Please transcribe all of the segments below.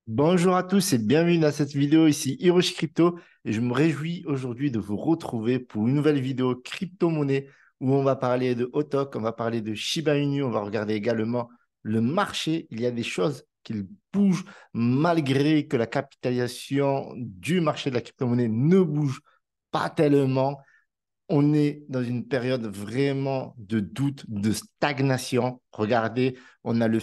Bonjour à tous et bienvenue dans cette vidéo ici Hiroshi Crypto et je me réjouis aujourd'hui de vous retrouver pour une nouvelle vidéo crypto-monnaie où on va parler de Autok, on va parler de Shiba Inu, on va regarder également le marché. Il y a des choses qui bougent malgré que la capitalisation du marché de la crypto-monnaie ne bouge pas tellement. On est dans une période vraiment de doute, de stagnation. Regardez, on a le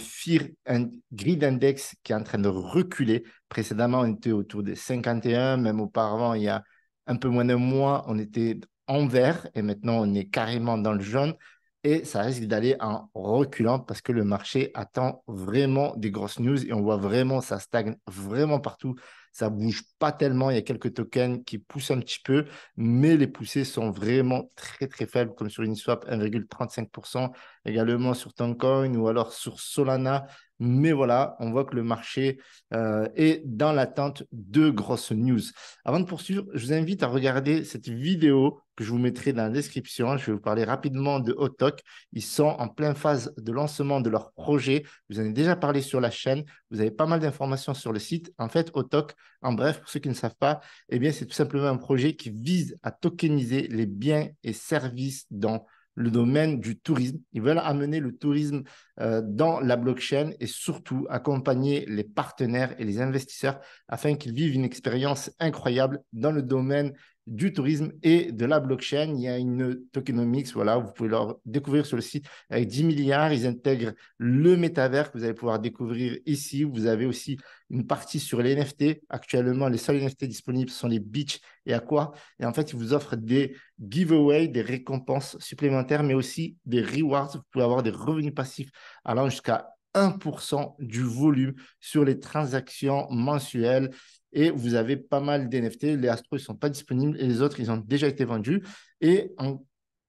Grid Index qui est en train de reculer. Précédemment, on était autour des 51, même auparavant, il y a un peu moins d'un mois, on était en vert et maintenant on est carrément dans le jaune. Et ça risque d'aller en reculant parce que le marché attend vraiment des grosses news et on voit vraiment ça stagne vraiment partout. Ça bouge pas tellement. Il y a quelques tokens qui poussent un petit peu, mais les poussées sont vraiment très très faibles, comme sur Uniswap 1,35%, également sur Toncoin ou alors sur Solana. Mais voilà, on voit que le marché est dans l'attente de grosses news. Avant de poursuivre, je vous invite à regarder cette vidéo que je vous mettrai dans la description. Je vais vous parler rapidement de Autok. Ils sont en pleine phase de lancement de leur projet. Je vous en ai déjà parlé sur la chaîne. Vous avez pas mal d'informations sur le site. En fait, Autok, en bref, pour ceux qui ne savent pas, eh bien, c'est tout simplement un projet qui vise à tokeniser les biens et services dans le domaine du tourisme. Ils veulent amener le tourisme dans la blockchain et surtout accompagner les partenaires et les investisseurs afin qu'ils vivent une expérience incroyable dans le domaine du tourisme et de la blockchain. Il y a une tokenomics, voilà, vous pouvez leur découvrir sur le site avec 10 milliards. Ils intègrent le métavers que vous allez pouvoir découvrir ici. Vous avez aussi une partie sur les NFT. Actuellement, les seuls NFT disponibles sont les Beach et Aqua. Et en fait, ils vous offrent des giveaways, des récompenses supplémentaires, mais aussi des rewards. Vous pouvez avoir des revenus passifs allant jusqu'à 1% du volume sur les transactions mensuelles. Et vous avez pas mal d'NFT. Les Astros ne sont pas disponibles et les autres, ils ont déjà été vendus. Et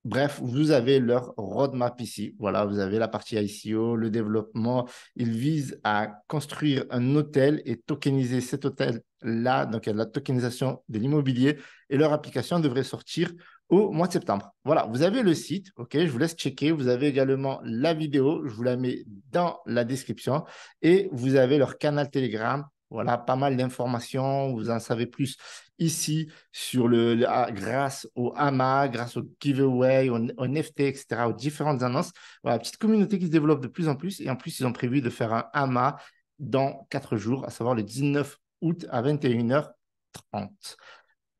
bref, vous avez leur roadmap ici. Voilà, vous avez la partie ICO, le développement. Ils visent à construire un hôtel et tokeniser cet hôtel-là. Donc, il y a de la tokenisation de l'immobilier et leur application devrait sortir au mois de septembre. Voilà, vous avez le site. OK, je vous laisse checker. Vous avez également la vidéo. Je vous la mets dans la description. Et vous avez leur canal Telegram. Voilà, pas mal d'informations. Vous en savez plus ici sur grâce au AMA, grâce au giveaway, au NFT, etc., aux différentes annonces. Voilà, petite communauté qui se développe de plus en plus. Et en plus, ils ont prévu de faire un AMA dans 4 jours, à savoir le 19 août à 21h30.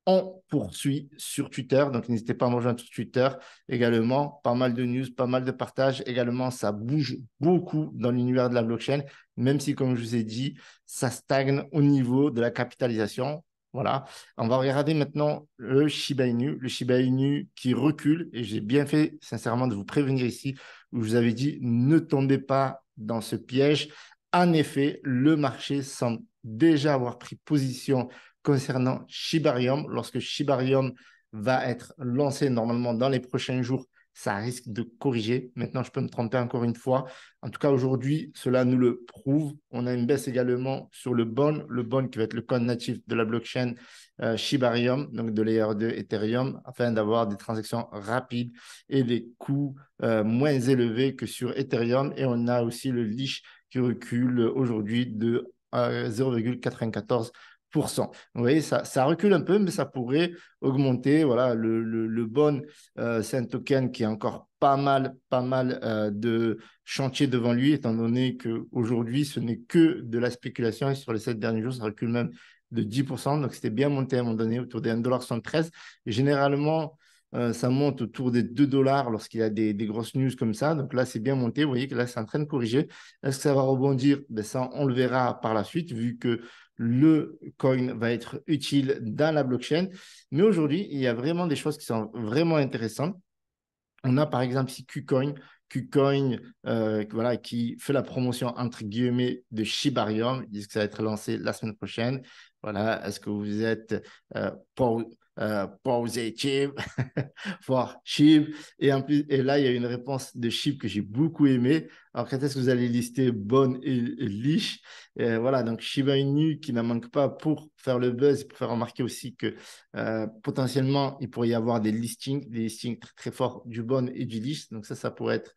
On poursuit sur Twitter, donc n'hésitez pas à me rejoindre sur Twitter également. Pas mal de news, pas mal de partages. Également, ça bouge beaucoup dans l'univers de la blockchain, même si, comme je vous ai dit, ça stagne au niveau de la capitalisation. Voilà. On va regarder maintenant le Shiba Inu qui recule. Et j'ai bien fait, sincèrement, de vous prévenir ici, où je vous avais dit, ne tombez pas dans ce piège. En effet, le marché semble déjà avoir pris position concernant Shibarium. Lorsque Shibarium va être lancé normalement dans les prochains jours, ça risque de corriger. Maintenant, je peux me tromper encore une fois. En tout cas, aujourd'hui, cela nous le prouve. On a une baisse également sur le Bond qui va être le code natif de la blockchain Shibarium, donc de Layer 2 Ethereum, afin d'avoir des transactions rapides et des coûts moins élevés que sur Ethereum. Et on a aussi le Leash qui recule aujourd'hui de 0,94%. Vous voyez, ça recule un peu, mais ça pourrait augmenter. Voilà, le Bond, c'est un token qui a encore pas mal de chantier devant lui, étant donné qu'aujourd'hui, ce n'est que de la spéculation et sur les 7 derniers jours, ça recule même de 10%. Donc, c'était bien monté à un moment donné autour des 1,73 $. Et généralement, ça monte autour des 2 dollars lorsqu'il y a des grosses news comme ça. Donc là, c'est bien monté. Vous voyez que là, c'est en train de corriger. Est-ce que ça va rebondir? Ben, ça, on le verra par la suite, vu que le coin va être utile dans la blockchain. Mais aujourd'hui, il y a vraiment des choses qui sont vraiment intéressantes. On a par exemple ici KuCoin, KuCoin voilà, qui fait la promotion entre guillemets de Shibarium. Ils disent que ça va être lancé la semaine prochaine. Voilà, est-ce que vous êtes positive for Shib? Et, en plus, et là, il y a une réponse de Shib que j'ai beaucoup aimée. Alors, quand est-ce que vous allez lister Bonne et Leash? Voilà, donc Shiba Inu qui n'en manque pas pour faire le buzz et pour faire remarquer aussi que potentiellement, il pourrait y avoir des listings très, très forts du Bon et du Leash. Donc ça pourrait être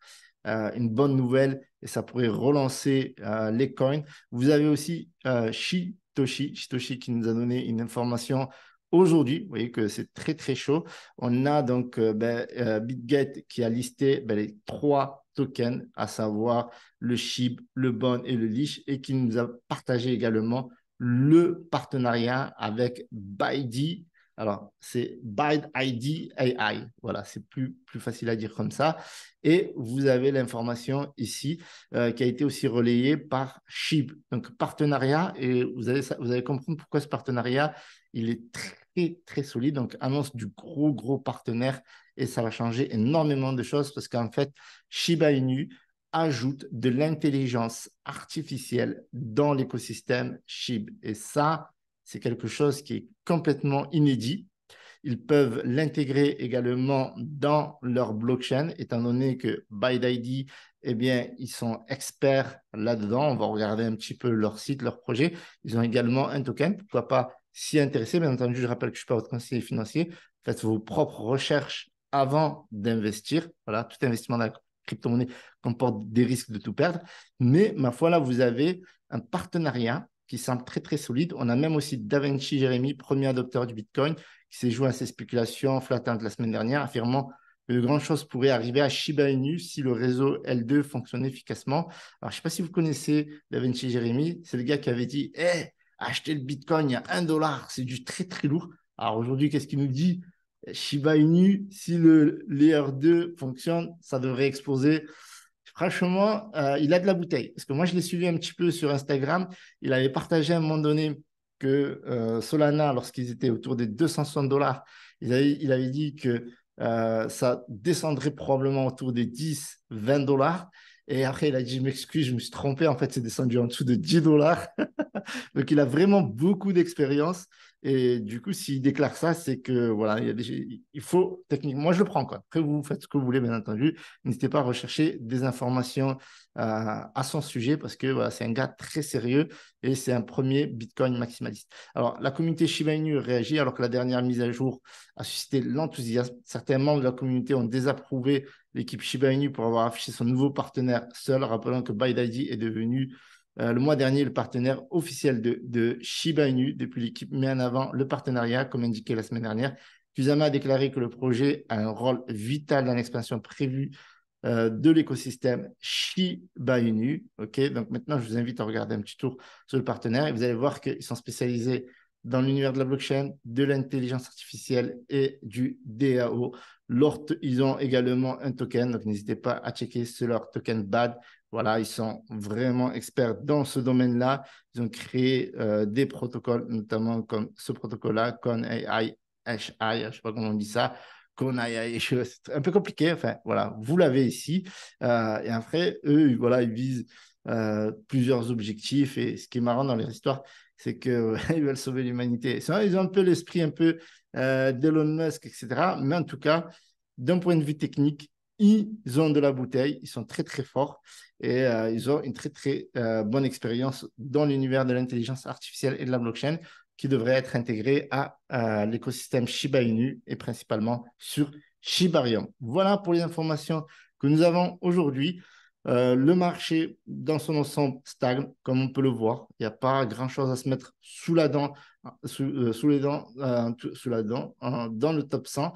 une bonne nouvelle et ça pourrait relancer les coins. Vous avez aussi Shitoshi qui nous a donné une information aujourd'hui. Vous voyez que c'est très, très chaud. On a donc BitGet qui a listé les 3 tokens, à savoir le SHIB, le BON et le LEASH, et qui nous a partagé également le partenariat avec Baidu. Alors, c'est BitID AI. Voilà, c'est plus facile à dire comme ça. Et vous avez l'information ici qui a été aussi relayée par SHIB. Donc, partenariat, et vous allez comprendre pourquoi ce partenariat, il est très, très solide. Donc, annonce du gros partenaire et ça va changer énormément de choses parce qu'en fait, Shiba Inu ajoute de l'intelligence artificielle dans l'écosystème SHIB. Et ça, c'est quelque chose qui est complètement inédit. Ils peuvent l'intégrer également dans leur blockchain, étant donné que BitID, eh bien, ils sont experts là-dedans. On va regarder un petit peu leur site, leur projet. Ils ont également un token. Pourquoi pas s'y intéresser? Bien entendu, je rappelle que je ne suis pas votre conseiller financier. Faites vos propres recherches avant d'investir. Voilà, tout investissement dans la crypto-monnaie comporte des risques de tout perdre. Mais ma foi, là, vous avez un partenariat qui semble très, très solide. On a même aussi Davinci Jérémy, premier adopteur du Bitcoin, qui s'est joué à ces spéculations flattantes la semaine dernière, affirmant que de grandes choses pourraient arriver à Shiba Inu si le réseau L2 fonctionnait efficacement. Alors, je ne sais pas si vous connaissez Davinci Jérémy, c'est le gars qui avait dit hey, achetez le Bitcoin, il y a $1, c'est du très, très lourd. Alors aujourd'hui, qu'est-ce qu'il nous dit? Shiba Inu, si le Layer 2 fonctionne, ça devrait exploser. Franchement, il a de la bouteille. Parce que moi, je l'ai suivi un petit peu sur Instagram. Il avait partagé à un moment donné que Solana, lorsqu'ils étaient autour des $260, il avait dit que ça descendrait probablement autour des 10, $20. Et après, il a dit, je m'excuse, je me suis trompé. En fait, c'est descendu en dessous de $10. Donc, il a vraiment beaucoup d'expérience. Et du coup, s'il déclare ça, c'est que voilà, il faut techniquement. Moi, je le prends quoi. Après, vous faites ce que vous voulez, bien entendu. N'hésitez pas à rechercher des informations à son sujet parce que voilà, c'est un gars très sérieux et c'est un premier Bitcoin maximaliste. Alors, la communauté Shiba Inu réagit alors que la dernière mise à jour a suscité l'enthousiasme. Certains membres de la communauté ont désapprouvé l'équipe Shiba Inu pour avoir affiché son nouveau partenaire seul, rappelant que BitID est devenu le mois dernier le partenaire officiel de Shiba Inu. Depuis, l'équipe met en avant le partenariat, comme indiqué la semaine dernière. Kusama a déclaré que le projet a un rôle vital dans l'expansion prévue de l'écosystème Shiba Inu. Okay, donc maintenant, je vous invite à regarder un petit tour sur le partenaire et vous allez voir qu'ils sont spécialisés dans l'univers de la blockchain, de l'intelligence artificielle et du DAO. Ils ont également un token, donc n'hésitez pas à checker sur leur token BAD. Voilà, ils sont vraiment experts dans ce domaine-là. Ils ont créé des protocoles, notamment comme ce protocole-là, ConAI, je ne sais pas comment on dit ça, ConAI, c'est un peu compliqué. Enfin, voilà, vous l'avez ici. Et après, eux, voilà, ils visent plusieurs objectifs. Et ce qui est marrant dans leur histoire, c'est qu'ils veulent sauver l'humanité. Ils ont un peu l'esprit un peu d'Elon Musk, etc. Mais en tout cas, d'un point de vue technique, ils ont de la bouteille, ils sont très, très forts et ils ont une très, très bonne expérience dans l'univers de l'intelligence artificielle et de la blockchain qui devrait être intégré à l'écosystème Shiba Inu et principalement sur Shibarium. Voilà pour les informations que nous avons aujourd'hui. Le marché dans son ensemble stagne, comme on peut le voir. Il n'y a pas grand-chose à se mettre sous la dent, sous les dents, sous la dent dans le top 100.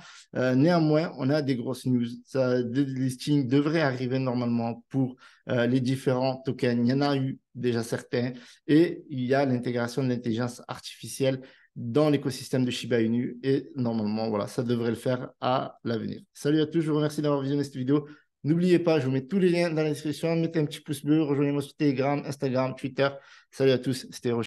Néanmoins, on a des grosses news. Des listings devraient arriver normalement pour les différents tokens. Il y en a eu déjà certains. Et il y a l'intégration de l'intelligence artificielle dans l'écosystème de Shiba Inu. Et normalement, voilà, ça devrait le faire à l'avenir. Salut à tous, je vous remercie d'avoir visionné cette vidéo. N'oubliez pas, je vous mets tous les liens dans la description. Mettez un petit pouce bleu, rejoignez-moi sur Telegram, Instagram, Twitter. Salut à tous, c'était Roger.